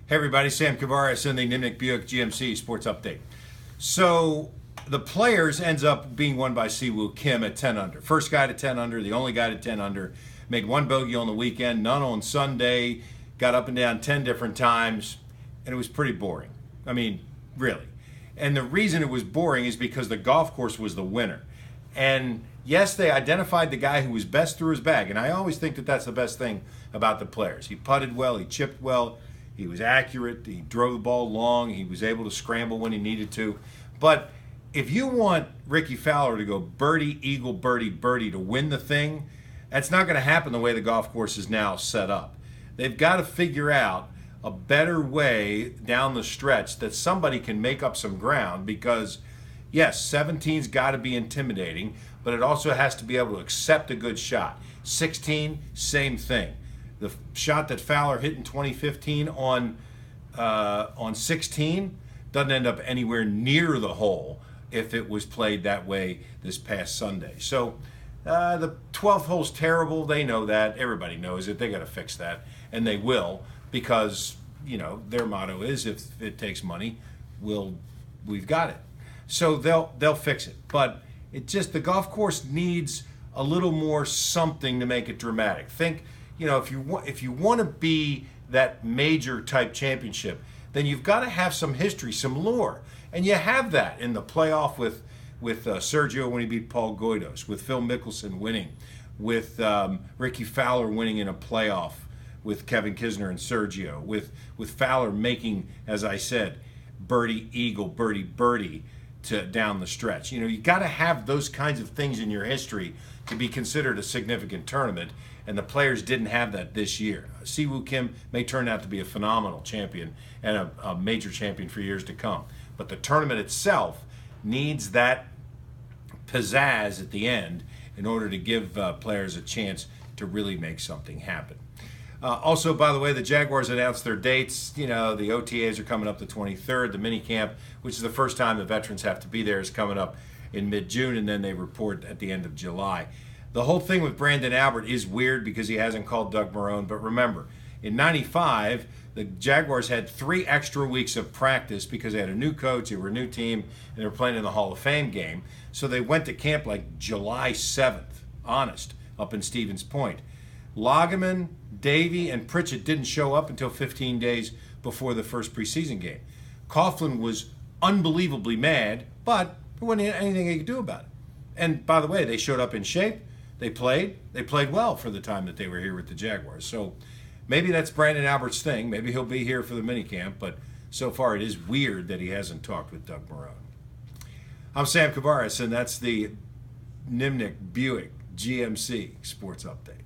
Hey everybody, Sam Kavaris in the Nimnicht Buick GMC Sports Update. So the Players ends up being won by Siwoo Kim at 10 under. First guy to 10 under, the only guy to 10 under. Made one bogey on the weekend, none on Sunday. Got up and down 10 different times, and it was pretty boring. I mean, really. And the reason it was boring is because the golf course was the winner. And yes, they identified the guy who was best through his bag, and I always think that that's the best thing about the Players. He putted well, he chipped well, he was accurate, he drove the ball long, he was able to scramble when he needed to. But if you want Ricky Fowler to go birdie, eagle, birdie, birdie to win the thing, that's not going to happen the way the golf course is now set up. They've got to figure out a better way down the stretch that somebody can make up some ground, because yes, 17's got to be intimidating, but it also has to be able to accept a good shot. 16, same thing. The shot that Fowler hit in 2015 on 16 doesn't end up anywhere near the hole if it was played that way this past Sunday. So the 12th hole's terrible. They know that. Everybody knows it. They got to fix that, and they will, because their motto is, if it takes money, we've got it. So they'll fix it. But the golf course needs a little more something to make it dramatic. Think, if you want to be that major type championship, then you've got to have some history, some lore, and you have that in the playoff with Sergio when he beat Paul Goydos, with Phil Mickelson winning, with Ricky Fowler winning in a playoff with Kevin Kisner and Sergio, with Fowler making, as I said, birdie, eagle, birdie, birdie to down the stretch. You got to have those kinds of things in your history to be considered a significant tournament, and the Players didn't have that this year. Siwoo Kim may turn out to be a phenomenal champion and a major champion for years to come, but the tournament itself needs that pizzazz at the end in order to give players a chance to really make something happen. Also, by the way, the Jaguars announced their dates. The OTAs are coming up the 23rd. The minicamp, which is the first time the veterans have to be there, is coming up in mid-June, and then they report at the end of July. The whole thing with Branden Albert is weird because he hasn't called Doug Marrone, but remember, in '95, the Jaguars had 3 extra weeks of practice because they had a new coach, they were a new team, and they were playing in the Hall of Fame game. So they went to camp like July 7th, honest, up in Stevens Point. Loggeman, Davey, and Pritchett didn't show up until 15 days before the first preseason game. Coughlin was unbelievably mad, but there wasn't anything he could do about it. And by the way, they showed up in shape. They played well for the time that they were here with the Jaguars. So maybe that's Branden Albert's thing. Maybe he'll be here for the minicamp, but so far it is weird that he hasn't talked with Doug Marrone. I'm Sam Kavaris, and that's the Nimnicht Buick GMC Sports Update.